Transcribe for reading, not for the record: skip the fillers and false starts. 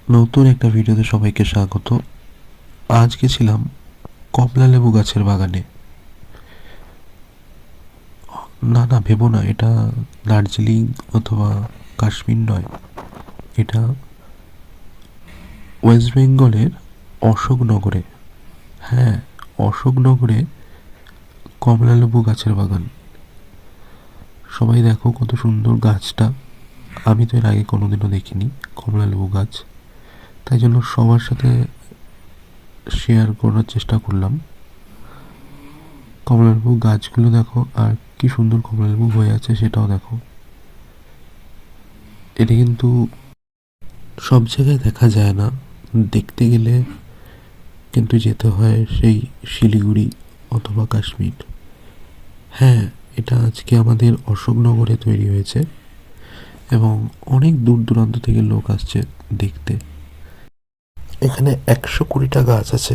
নতুন একটা ভিডিওতে সবাইকে স্বাগত। আজকে ছিলাম কমলা লেবু গাছের বাগানে। না ভেবো না, এটা দার্জিলিং অথবা কাশ্মীর নয়, এটা ওয়েস্ট বেঙ্গলের অশোকনগরে। হ্যাঁ, অশোকনগরে কমলা লেবু গাছের বাগান। সবাই দেখো কত সুন্দর গাছটা। আমি তো এর আগে কোনোদিনও দেখিনি কমলা লেবু গাছ, তাই জন্য সবার সাথে শেয়ার করার চেষ্টা করলাম। কমলালেবু গাছগুলো দেখো, আর কি সুন্দর কমলালেবু হয়ে আছে সেটাও দেখো। এটা কিন্তু সব জায়গায় দেখা যায় না, দেখতে গেলে কিন্তু যেতে হয় সেই শিলিগুড়ি অথবা কাশ্মীর। হ্যাঁ, এটা আজকে আমাদের অশোকনগরে তৈরি হয়েছে এবং অনেক দূর দূরান্ত থেকে লোক আসছে দেখতে। এখানে 120টা গাছ আছে।